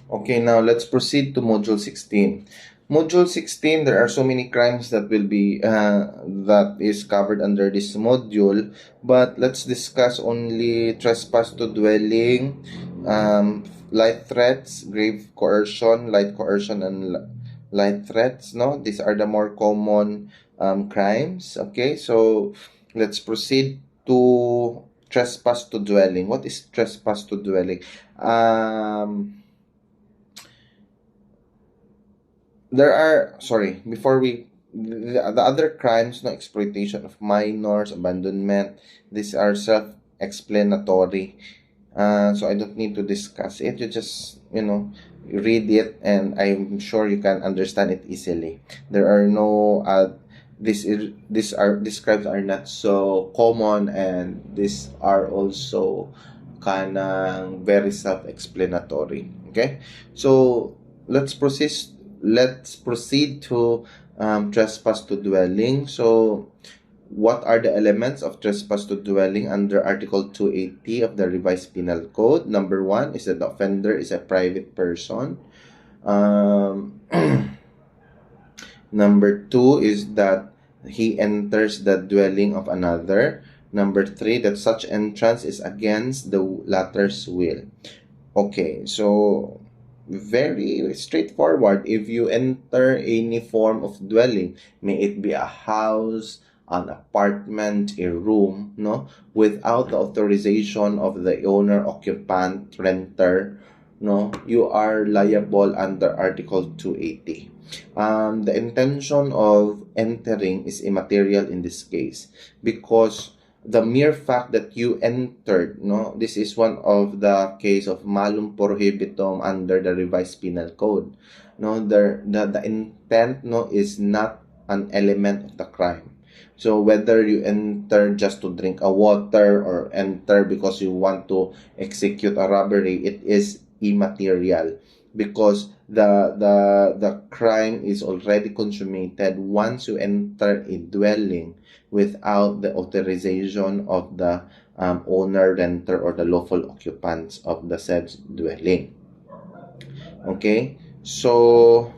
Okay, now let's proceed to Module 16. Module 16, there are so many crimes that will be that is covered under this module, but let's discuss only trespass to dwelling, light threats, grave coercion, light coercion, and light threats. No, these are the more common crimes. Okay, so let's proceed to trespass to dwelling. What is trespass to dwelling? There are, sorry, before we, the other crimes, no, exploitation of minors, abandonment, these are self-explanatory. So I don't need to discuss it. You just, read it, and I'm sure you can understand it easily. There are no these crimes are not so common, and these are also kind of very self-explanatory. Okay, so let's proceed. Let's proceed to trespass to dwelling. So what are the elements of trespass to dwelling under Article 280 of the Revised Penal Code? Number one is that the offender is a private person. Um, Number two is that he enters the dwelling of another. Number three, that such entrance is against the latter's will. Okay, so very straightforward. If you enter any form of dwelling, may it be a house, an apartment, a room, no, without the authorization of the owner, occupant, renter, no, you are liable under Article 280. The intention of entering is immaterial in this case, because the mere fact that you entered, no, this is one of the case of malum prohibitum under the Revised Penal Code. No, the intent, no, is not an element of the crime. So whether you enter just to drink a water or enter because you want to execute a robbery, it is immaterial, because the crime is already consummated once you enter a dwelling without the authorization of the owner, renter, or the lawful occupants of the said dwelling. Okay, so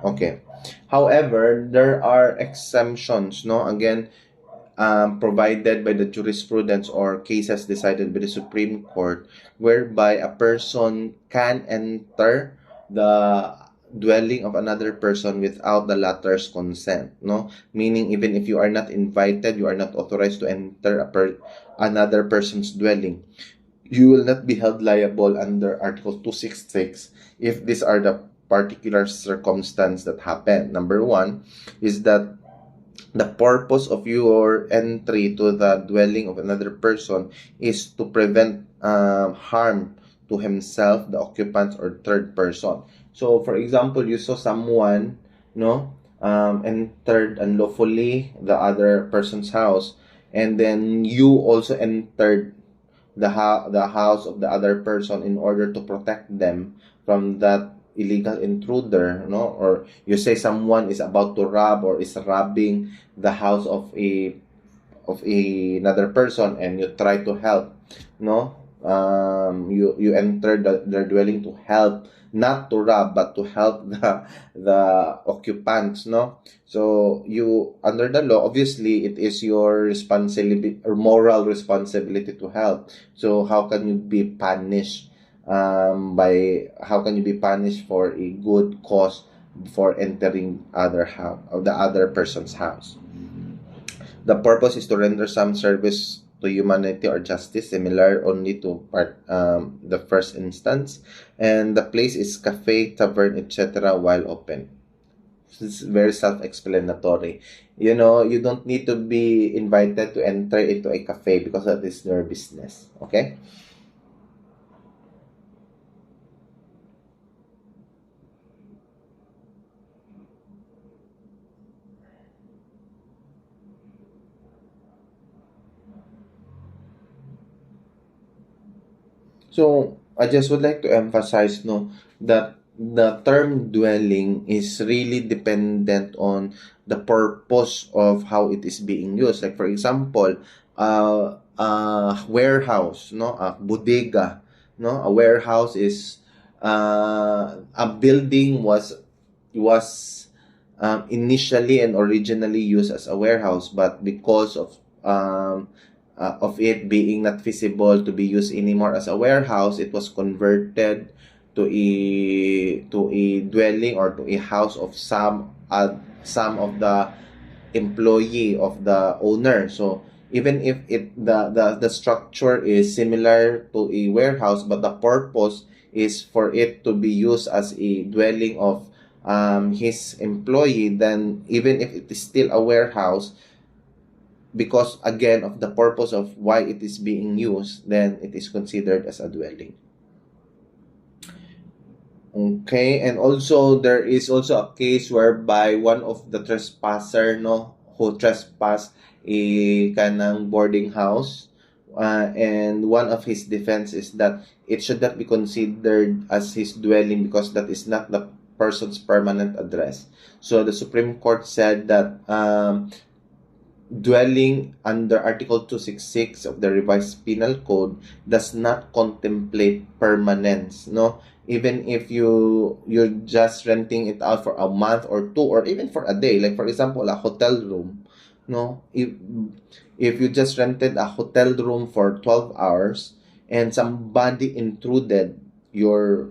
okay. However, there are exemptions, no? Again, provided by the jurisprudence or cases decided by the Supreme Court, whereby a person can enter the dwelling of another person without the latter's consent, no, meaning even if you are not invited, you are not authorized to enter another person's dwelling, you will not be held liable under Article 266 if these are the particular circumstance that happen. Number one is that the purpose of your entry to the dwelling of another person is to prevent harm to himself, the occupant, or third person. So, for example, you saw someone, no, entered unlawfully the other person's house, and then you also entered the house of the other person in order to protect them from that illegal intruder, no, or you say someone is about to rob or is robbing the house of another person, and you try to help, no, you enter their dwelling to help, not to rob but to help the occupants, no. So you, under the law, obviously it is your responsibility or moral responsibility to help. So how can you be punished by how can you be punished for a good cause for entering other house of the other person's house? The purpose is to render some service to humanity or justice, similar only to the first instance. And the place is cafe, tavern, etc. while open. It's very self-explanatory. You don't need to be invited to enter into a cafe because that is their business. Okay? So I just would like to emphasize, no, that the term dwelling is really dependent on the purpose of how it is being used. Like for example, a warehouse, no, a bodega, no, a warehouse is a building was initially and originally used as a warehouse, but because of it being not feasible to be used anymore as a warehouse, it was converted to a dwelling or to a house of some of the employee of the owner. So even if the structure is similar to a warehouse, but the purpose is for it to be used as a dwelling of his employee, then even if it is still a warehouse, because again of the purpose of why it is being used, then it is considered as a dwelling. Okay, and also there is also a case whereby one of the trespasser, no, who trespass a kanang boarding house, and one of his defense is that it should not be considered as his dwelling because that is not the person's permanent address. So the Supreme Court said that dwelling under Article 266 of the Revised Penal Code does not contemplate permanence, no? Even if you're just renting it out for a month or two or even for a day, like for example a hotel room, no, if you just rented a hotel room for 12 hours and somebody intruded your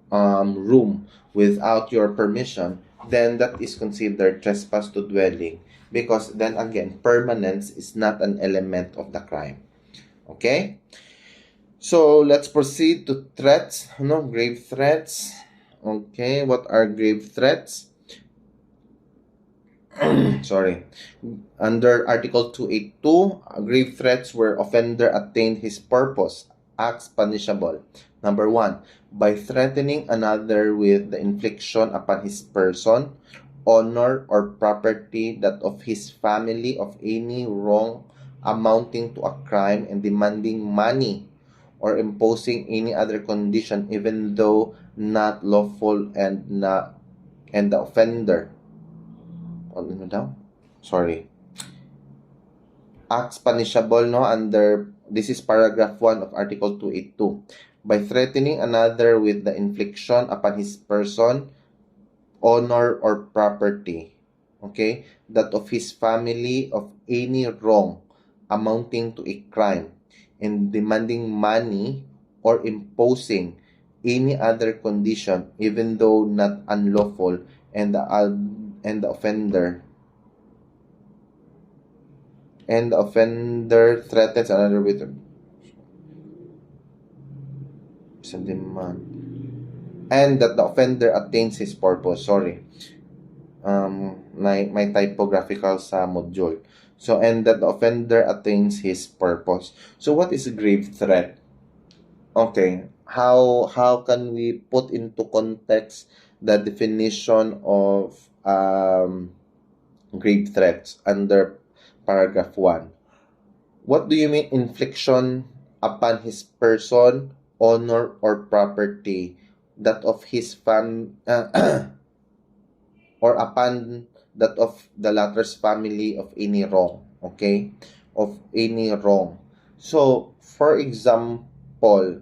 room without your permission, then that is considered trespass to dwelling, because then again permanence is not an element of the crime. Okay, so let's proceed to threats, no, grave threats. Okay, what are grave threats? Sorry. Under Article 282, grave threats where offender attained his purpose, acts punishable. Number 1, by threatening another with the infliction upon his person, honor, or property that of his family of any wrong amounting to a crime and demanding money or imposing any other condition even though not lawful and the offender, ano daw? Sorry. Acts punishable, no, under, this is paragraph 1 of Article 282. By threatening another with the infliction upon his person, honor, or property, okay, that of his family of any wrong amounting to a crime and demanding money or imposing any other condition even though not unlawful and the offender threatens another with a demand, and that the offender attains his purpose. Sorry, my typographical sa module. So, and that the offender attains his purpose. So, what is a grave threat? Okay, how can we put into context the definition of grave threats under paragraph 1? What do you mean infliction upon his person, honor, or property that of his or upon that of the latter's family of any wrong, okay? Of any wrong. So, for example,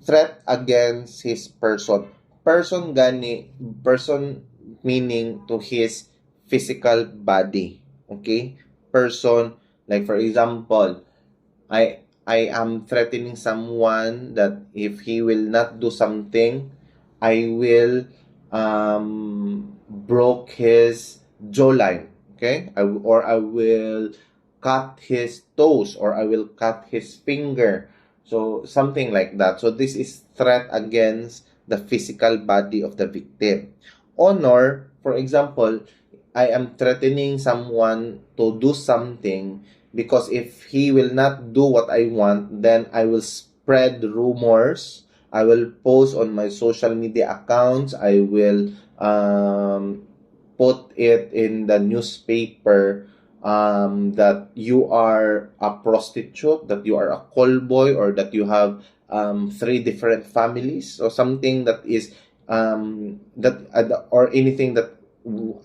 threat against his person. Person meaning to his physical body, okay? Person, like for example, I am threatening someone that if he will not do something, I will broke his jawline, okay? I will cut his toes, or I will cut his finger. So something like that. So this is threat against the physical body of the victim. Honor, for example, I am threatening someone to do something because if he will not do what I want, then I will spread rumors. I will post on my social media accounts. I will put it in the newspaper that you are a prostitute, that you are a call boy, or that you have three different families, or something that is or anything that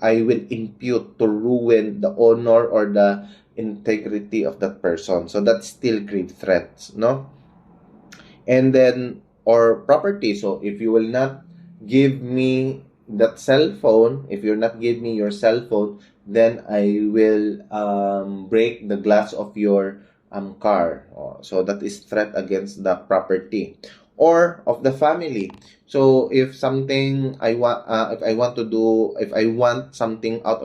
I will impute to ruin the honor or the integrity of that person. So that's still grave threats, no? And then, or property. So if you will not give me that cell phone, if you're not give me your cell phone, then I will break the glass of your car. So that is threat against the property or of the family. So if something I want, if I want something out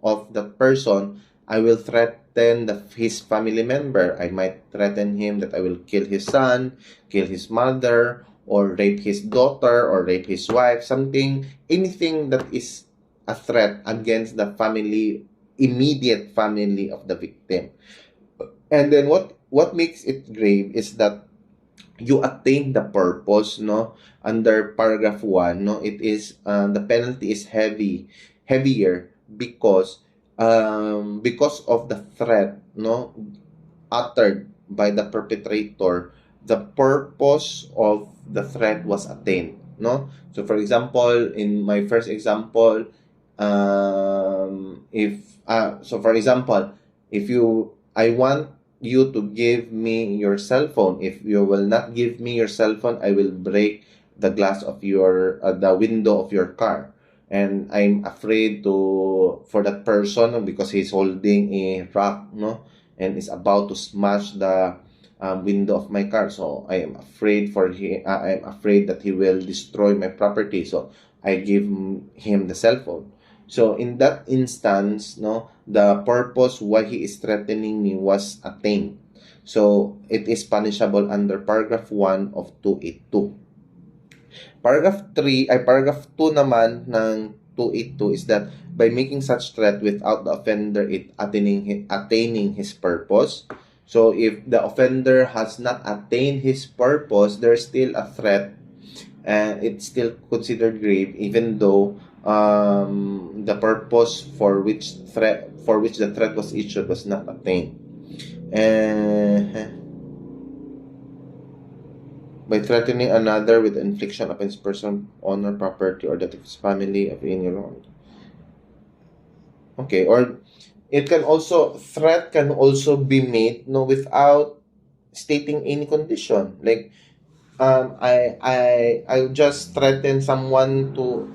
of the person, I will threaten his family member. I might threaten him that I will kill his son, kill his mother, or rape his daughter, or rape his wife. Anything that is a threat against the family, immediate family of the victim. And then what makes it grave is that you attain the purpose, no? Under paragraph 1, no, it is the penalty is heavier because of the threat, no, uttered by the perpetrator. The purpose of the threat was attained, no? So for example, in my first example, if so for example, if I want you to give me your cell phone. If you will not give me your cell phone, I will break the glass of the window of your car. And I'm afraid for that person, because he's holding a rock, no, and is about to smash the window of my car. So I am afraid I am afraid that he will destroy my property. So I give him the cell phone. So in that instance, no, the purpose why he is threatening me was attained. So it is punishable under paragraph 1 of 282. Paragraph 2 naman ng 282 is that by making such threat without the offender attaining his purpose. So if the offender has not attained his purpose, there's still a threat, and it's still considered grave, even though the purpose for which the threat was issued was not attained. By threatening another with the infliction of his person, honor, property, or that of his family of any wrong. Okay, or threat can also be made, no, without stating any condition. Like I just threatened someone to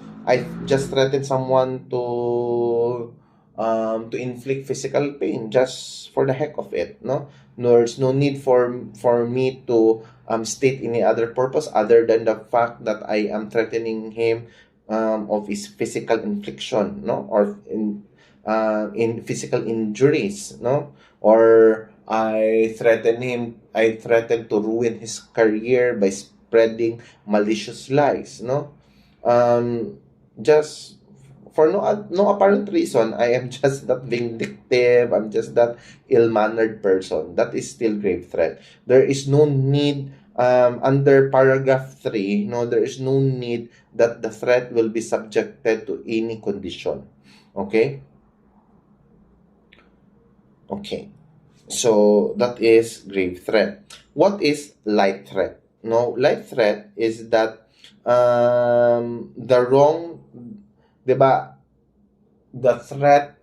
inflict physical pain just for the heck of it, no? There's no need for me to state any other purpose other than the fact that I am threatening him of his physical infliction, no, or in physical injuries, no, or I threatened to ruin his career by spreading malicious lies, no? Just for no apparent reason, I am just that vindictive, I'm just that ill-mannered person. That is still grave threat. There is no need, under paragraph 3, no, there is no need that the threat will be subjected to any condition. Okay? Okay. So that is grave threat. What is light threat? No, light threat is that the wrong, diba, the threat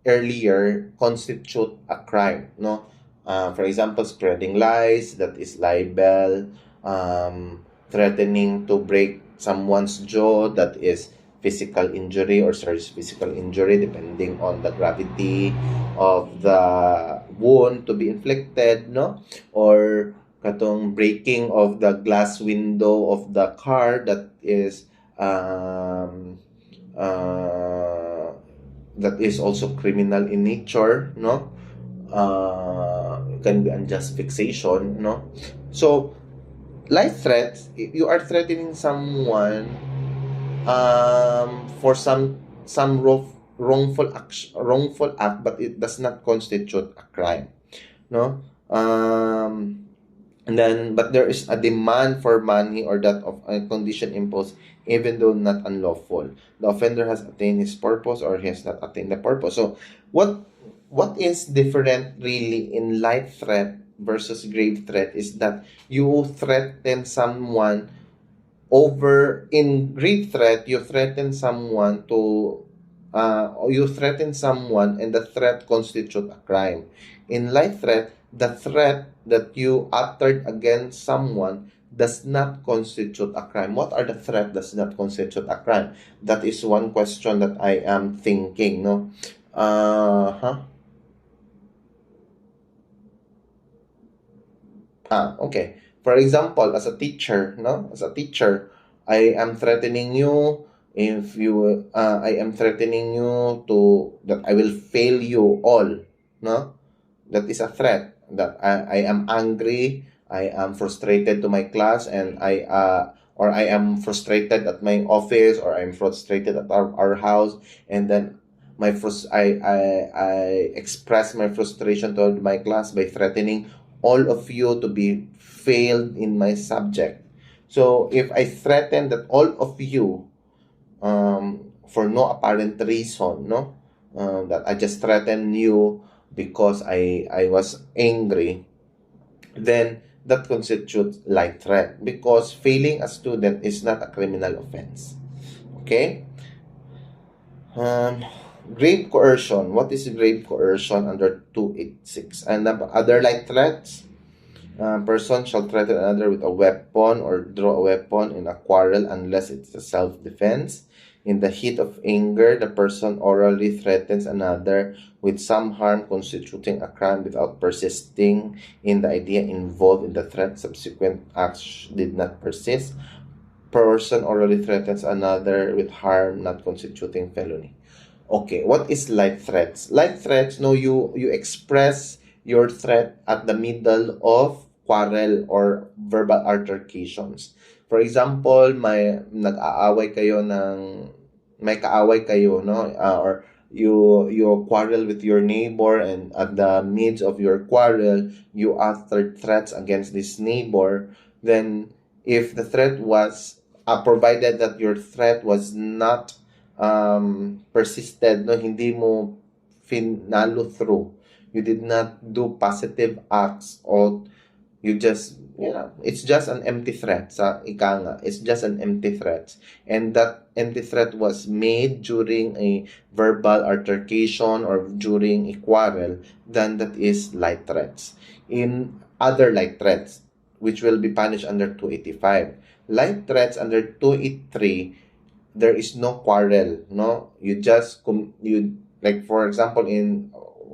earlier constitute a crime, no? For example, spreading lies, that is libel. Threatening to break someone's jaw, that is physical injury or serious physical injury, depending on the gravity of the wound to be inflicted, no? Or katong breaking of the glass window of the car, that is also criminal in nature, no? Can be unjust fixation, no? So life threats, if you are threatening someone for some wrongful act, but it does not constitute a crime, no? And then, but there is a demand for money or that of a condition imposed, even though not unlawful. The offender has attained his purpose or he has not attained the purpose. So, what what is different really in light threat versus grave threat is that you threaten someone over in grave threat, you threaten someone to you threaten someone and the threat constitute a crime. In light threat, the threat that you uttered against someone does not constitute a crime. What are the threat does not constitute a crime? That is one question that I am thinking, no? Huh? Okay. For example, as a teacher, no? As a teacher, I am threatening you if you I am threatening you to that I will fail you all, no? That is a threat that I am angry, I am frustrated to my class and or I am frustrated at my office or I'm frustrated at our house and then I express my frustration toward my class by threatening all of you to be failed in my subject. So if I threaten that all of you for no apparent reason, no, that I just threaten you because I was angry, then that constitutes light threat because failing a student is not a criminal offense. Okay. Um, Grave coercion. What is grave coercion under 286? And other light threats? Person shall threaten another with a weapon or draw a weapon in a quarrel unless it's a self-defense. In the heat of anger, the person orally threatens another with some harm constituting a crime without persisting in the idea involved in the threat. Subsequent acts did not persist. Person orally threatens another with harm not constituting felony. Okay, what is light threats? Light threats, no, you express your threat at the middle of quarrel or verbal altercations. For example, may kaaway kayo, no? Or you quarrel with your neighbor and at the midst of your quarrel, you uttered threats against this neighbor, then if the threat was provided that your threat was not persisted, no, hindi mo finalo through, you did not do positive acts or you just, it's just an empty threat sa ika nga, it's just an empty threat and that empty threat was made during a verbal altercation or during a quarrel, then that is light threats. In other light threats which will be punished under 285, light threats under 283, there is no quarrel, no, you just you, like for example,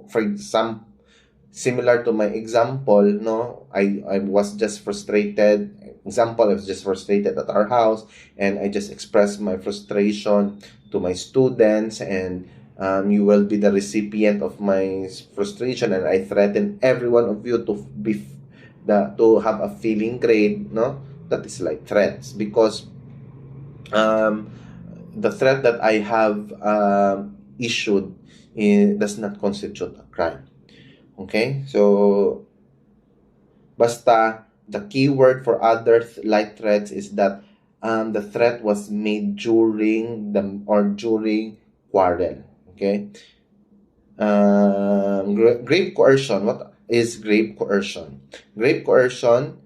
for some similar to my example, no, I was just frustrated, example, I was just frustrated at our house and I just expressed my frustration to my students and you will be the recipient of my frustration and I threaten every one of you to be to have a feeling grade, no, that is like threats because the threat that I have issued does not constitute a crime. Okay, so basta the key word for other light threats is that the threat was made during during quarrel. Okay, grave coercion. What is grave coercion? Grave coercion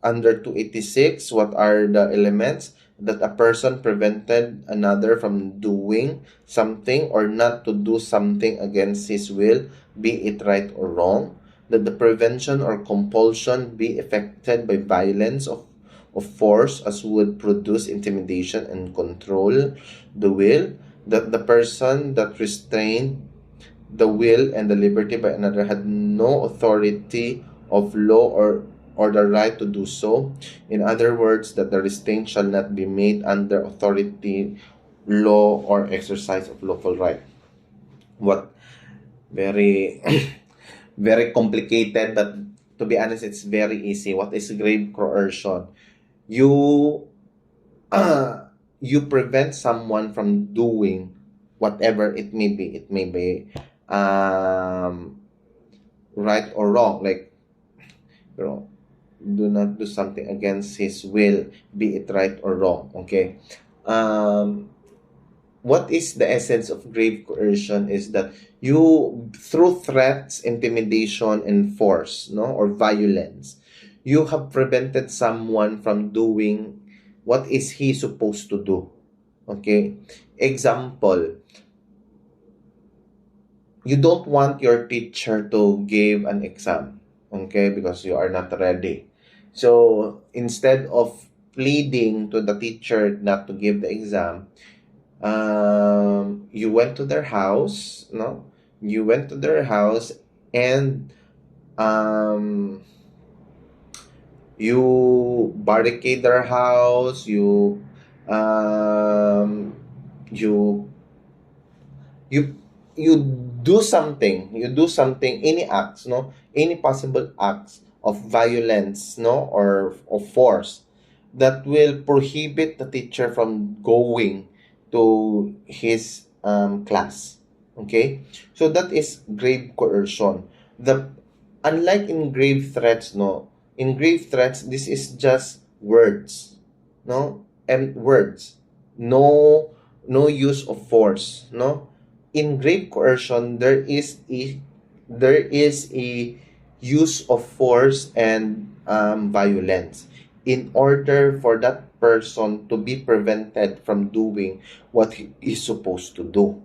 under 286. What are the elements? That a person prevented another from doing something or not to do something against his will, be it right or wrong. That the prevention or compulsion be effected by violence of force as would produce intimidation and control the will. That the person that restrained the will and the liberty by another had no authority of law or the right to do so. In other words, that the restraint shall not be made under authority, law, or exercise of lawful right. What very very complicated, but to be honest, it's very easy. What is grave coercion? You you prevent someone from doing whatever it may be. It may be right or wrong, like, you know, do not do something against his will, be it right or wrong. Okay. um what is the essence of grave coercion is that you, through threats, intimidation, and force, no, or violence, you have prevented someone from doing what is he supposed to do. Okay? Example, you don't want your teacher to give an exam, okay, because you are not ready. So instead of pleading to the teacher not to give the exam, you went to their house, no? You went to their house and um, you barricade their house, um, you you you you do something, any acts, no, any possible acts of violence, no, or of force that will prohibit the teacher from going to his class. Okay, so that is grave coercion. The Unlike in grave threats, no, in grave threats this is just words, no, and words, no, no use of force, no. In grave coercion there is a use of force and violence in order for that person to be prevented from doing what he is supposed to do.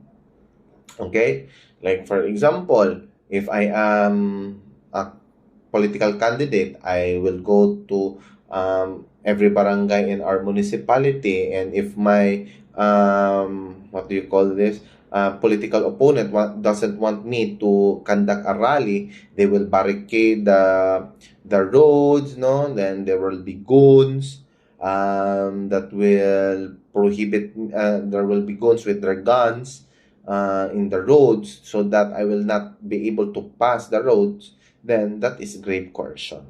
Okay, like for example, if I am a political candidate, I will go to every barangay in our municipality, and if my what do you call this? Political opponent doesn't want me to conduct a rally, they will barricade the roads, no? Then there will be goons that will prohibit. There will be goons with their guns in the roads so that I will not be able to pass the roads. Then that is grave coercion.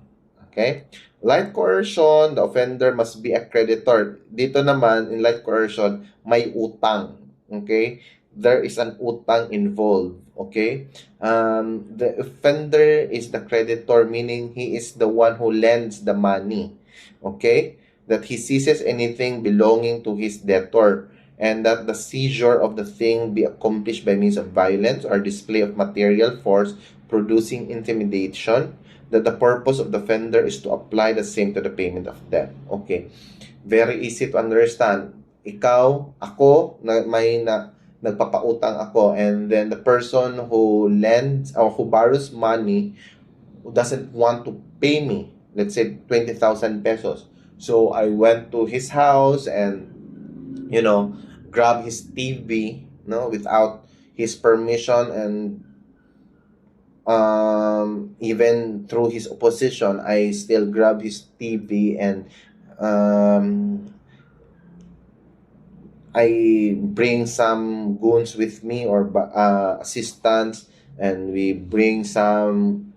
Okay? Light coercion, the offender must be a creditor. Dito naman, in light coercion, may utang. Okay? There is an utang involved. Okay? The offender is the creditor, meaning he is the one who lends the money. Okay? That he seizes anything belonging to his debtor, and that the seizure of the thing be accomplished by means of violence or display of material force producing intimidation, that the purpose of the offender is to apply the same to the payment of debt. Okay. Very easy to understand. Ikaw, ako, nagpapautang ako, and then the person who lends or who borrows money who doesn't want to pay me, let's say 20,000 pesos. So I went to his house and, you know, grab his TV, no, without his permission, and even through his opposition, I still grab his TV, and I bring some goons with me, or assistants, and we bring some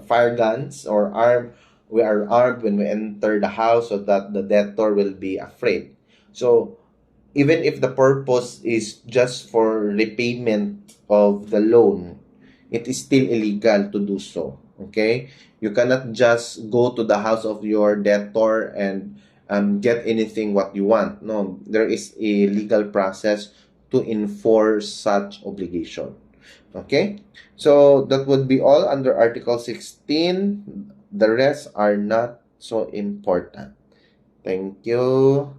fire guns or arm. We are armed when we enter the house so that the debtor will be afraid. So even if the purpose is just for repayment of the loan, it is still illegal to do so. Okay? You cannot just go to the house of your debtor and get anything what you want. No, there is a legal process to enforce such obligation. Okay? So that would be all under Article 16. The rest are not so important. Thank you.